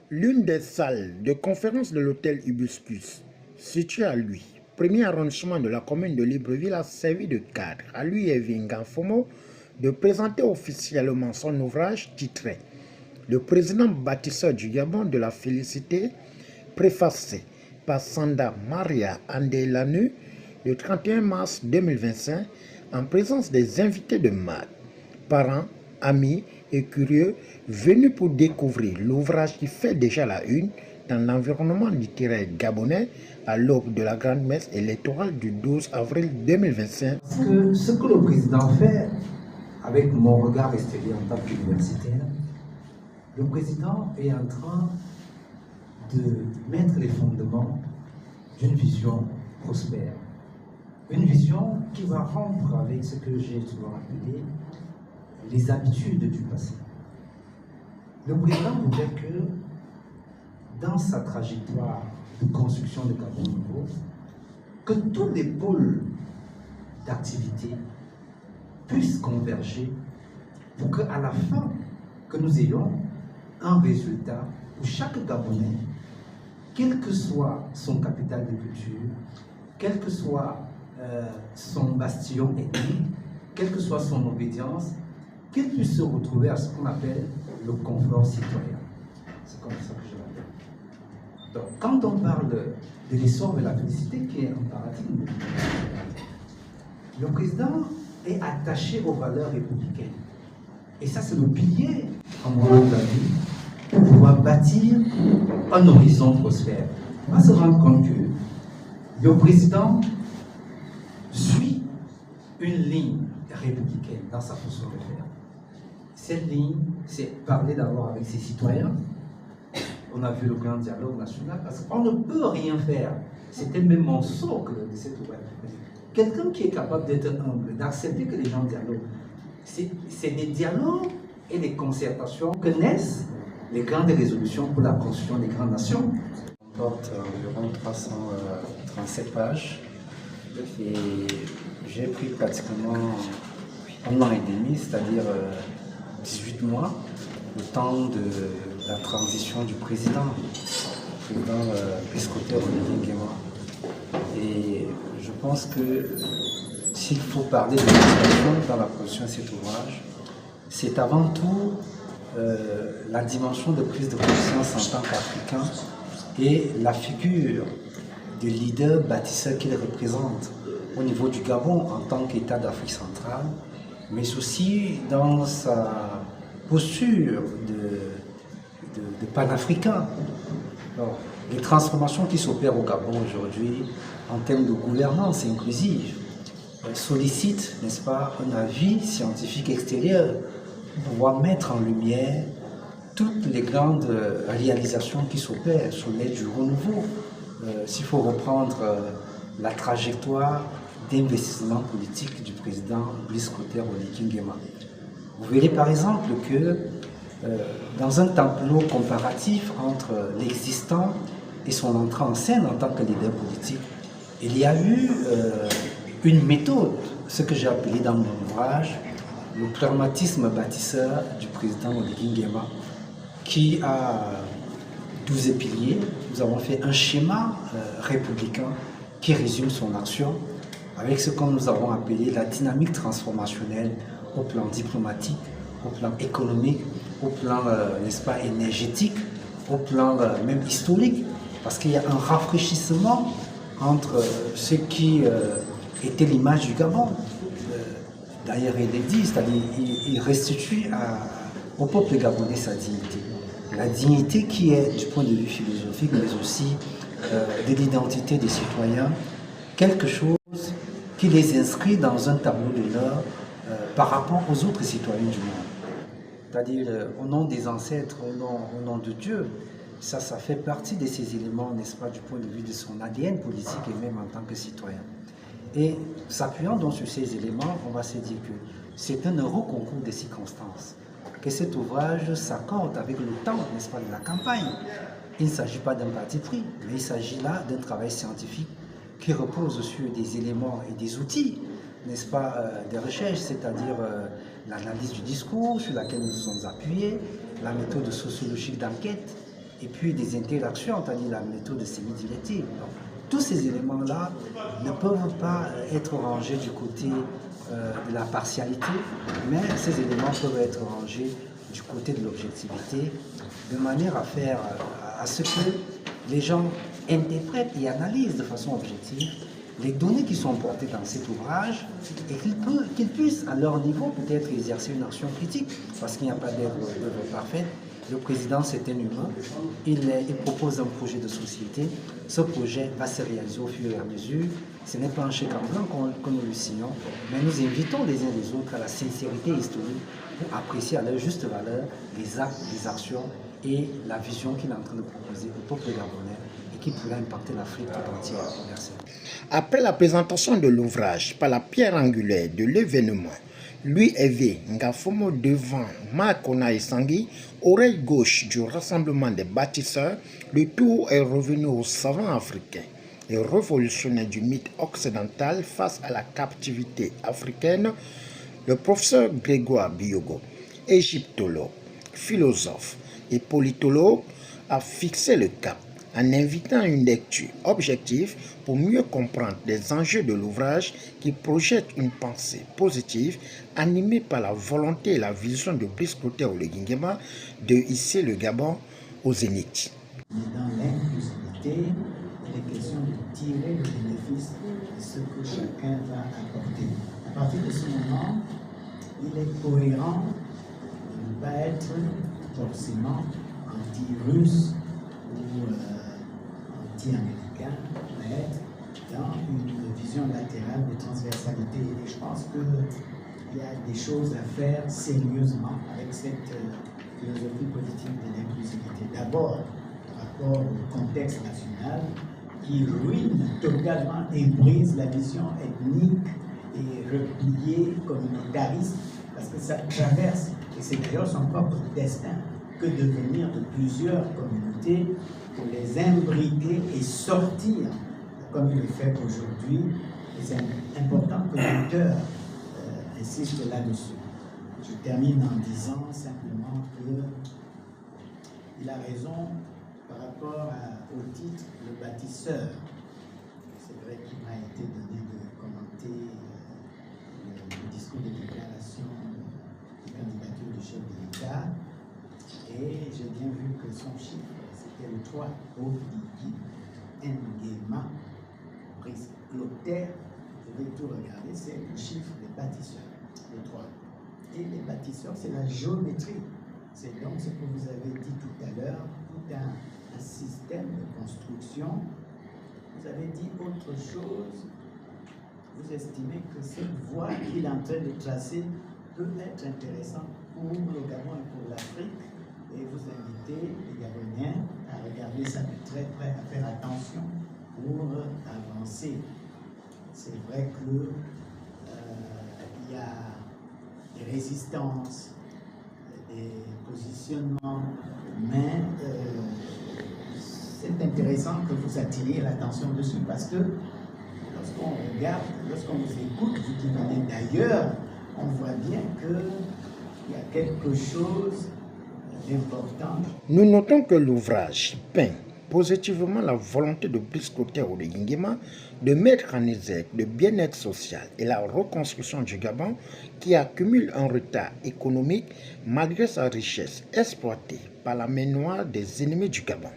L'une des salles de conférence de l'hôtel Hibiscus, située à lui, premier arrondissement de la commune de Libreville, a servi de cadre à lui et Vingan Fomo de présenter officiellement son ouvrage titré Le président bâtisseur du Gabon de la félicité, préfacé par Sanda Maria Andelanu le 31 mars 2025 en présence des invités de marque, parents, amis et curieux venus pour découvrir l'ouvrage qui fait déjà la une dans l'environnement littéraire gabonais à l'aube de la grande messe électorale du 12 avril 2025. Ce que le président fait, avec mon regard extérieur en tant qu'universitaire, le président est en train de mettre les fondements d'une vision prospère. Une vision qui va rompre avec ce que j'ai souvent appelé les habitudes du passé. Le président voudrait que, dans sa trajectoire de construction de Gabon nouveau, que tous les pôles d'activité puissent converger pour qu'à la fin, que nous ayons un résultat où chaque Gabonais, quel que soit son capital de culture, quel que soit son bastion ethnique, quelle que soit son obédience, qu'il puisse se retrouver à ce qu'on appelle le confort citoyen. C'est comme ça que je l'appelle. Donc, quand on parle de l'essor de la félicité, qui est un paradigme, le président est attaché aux valeurs républicaines. Et ça, c'est le pilier, en mon avis, pour pouvoir bâtir un horizon prospère. On va se rendre compte que le président suit une ligne républicaine dans sa façon de faire. Cette ligne, c'est parler d'abord avec ses citoyens. On a vu le grand dialogue national, parce qu'on ne peut rien faire. C'était même mon socle de cette ouverture. Quelqu'un qui est capable d'être humble, d'accepter que les gens dialoguent. C'est des dialogues et des concertations que naissent les grandes résolutions pour la construction des grandes nations. On porte environ 337 pages et j'ai pris pratiquement un an et demi, c'est-à-dire 18 mois, le temps de la transition du président, le président Biscotter Olivier Nguema. Et je pense que s'il faut parler de l'inspiration dans la production de cet ouvrage, c'est avant tout la dimension de prise de conscience en tant qu'Africain et la figure du leader bâtisseur qu'il représente au niveau du Gabon en tant qu'État d'Afrique centrale, mais aussi dans sa posture de panafricain. Alors, les transformations qui s'opèrent au Gabon aujourd'hui en termes de gouvernance inclusive sollicitent, n'est-ce pas, un avis scientifique extérieur pour pouvoir mettre en lumière toutes les grandes réalisations qui s'opèrent sur l'aide du renouveau. S'il faut reprendre la trajectoire d'investissement politique du président Brice Clotaire Oligui Nguema. Vous verrez par exemple que dans un tableau comparatif entre l'existant et son entrée en scène en tant que leader politique, il y a eu une méthode, ce que j'ai appelé dans mon ouvrage le pragmatisme bâtisseur du président Oligui Nguema, qui a 12 piliers. Nous avons fait un schéma républicain qui résume son action avec ce que nous avons appelé la dynamique transformationnelle au plan diplomatique, au plan économique, au plan, n'est-ce pas, énergétique, au plan même historique, parce qu'il y a un rafraîchissement entre ce qui était l'image du Gabon. D'ailleurs, il est dit, c'est-à-dire il restitue au peuple gabonais sa dignité. La dignité qui est, du point de vue philosophique, mais aussi de l'identité des citoyens, quelque chose qui les inscrit dans un tableau d'honneur par rapport aux autres citoyens du monde. C'est-à-dire, au nom des ancêtres, au nom de Dieu, ça fait partie de ces éléments, n'est-ce pas, du point de vue de son ADN politique et même en tant que citoyen. Et s'appuyant donc sur ces éléments, on va se dire que c'est un heureux concours de circonstances, que cet ouvrage s'accorde avec le temps, n'est-ce pas, de la campagne. Il ne s'agit pas d'un parti pris, mais il s'agit là d'un travail scientifique qui repose sur des éléments et des outils n'est-ce pas, des recherches, c'est-à-dire l'analyse du discours sur laquelle nous sommes appuyés, la méthode sociologique d'enquête, et puis des interactions, c'est-à-dire la méthode semi-directive. Tous ces éléments-là ne peuvent pas être rangés du côté de la partialité, mais ces éléments peuvent être rangés du côté de l'objectivité, de manière à faire à ce que les gens interprètent et analysent de façon objective les données qui sont portées dans cet ouvrage et qu'ils puissent, à leur niveau, peut-être exercer une action critique, parce qu'il n'y a pas d'œuvre parfaite. Le président, c'est un humain, il propose un projet de société, ce projet va se réaliser au fur et à mesure. Ce n'est pas un chèque en blanc que nous lui signons, mais nous invitons les uns les autres à la sincérité historique pour apprécier à leur juste valeur les actes, les actions et la vision qu'il est en train de proposer au peuple gabonais et qui pourrait impacter l'Afrique tout entière. Merci. Après la présentation de l'ouvrage par la pierre angulaire de l'événement, Louis Hervé Ngafomo devant Makona et Sangui, oreille gauche du rassemblement des bâtisseurs, le tour est revenu aux savants africains et révolutionnaires du mythe occidental face à la captivité africaine. Le professeur Grégoire Biogo, égyptologue, philosophe et politologue, a fixé le cap en invitant une lecture objective pour mieux comprendre les enjeux de l'ouvrage qui projette une pensée positive animée par la volonté et la vision de Brice Clotaire Oléguinguema de hisser le Gabon au zénith. Dans l'inclusivité, il est question de tirer le bénéfice de ce que chacun va apporter. À partir de ce moment, il est cohérent de ne pas être forcément anti-russe ou anti-américain, mais être dans une vision latérale de transversalité. Et je pense qu'il y a des choses à faire sérieusement avec cette philosophie politique de l'inclusivité. D'abord, par rapport au contexte national, qui ruine totalement et brise la vision ethnique et repliée, communautariste, parce que ça traverse, et c'est d'ailleurs son propre destin, que devenir de plusieurs communautés pour les imbriquer et sortir, comme il le fait aujourd'hui. Et c'est important que l'auteur insiste là-dessus. Je termine en disant simplement qu'il a raison par rapport au titre « Le bâtisseur ». C'est vrai qu'il m'a été donné de commenter le discours de déclaration de candidature du chef de l'État. Et j'ai bien vu que son chiffre, c'était le 3, Obligi, Nguema, Brice Clotaire. Je vais tout regarder, c'est le chiffre des bâtisseurs, le 3. Et les bâtisseurs, c'est la géométrie. C'est donc ce que vous avez dit tout à l'heure, tout un système de construction. Vous avez dit autre chose. Vous estimez que cette voie qu'il est en train de tracer peut être intéressante pour le Gabon et pour l'Afrique. Et vous invitez les Gaboniens à regarder ça de très près, à faire attention pour avancer. C'est vrai que il y a des résistances, des positionnements, mais c'est intéressant que vous attiriez l'attention dessus parce que lorsqu'on regarde, lorsqu'on vous écoute, vous qui venez d'ailleurs, on voit bien qu'il y a quelque chose d'important. Nous notons que l'ouvrage peint positivement la volonté de Brice Clotaire Oléguinguema de mettre en exergue le bien-être social et la reconstruction du Gabon qui accumule un retard économique malgré sa richesse exploitée par la main noire des ennemis du Gabon.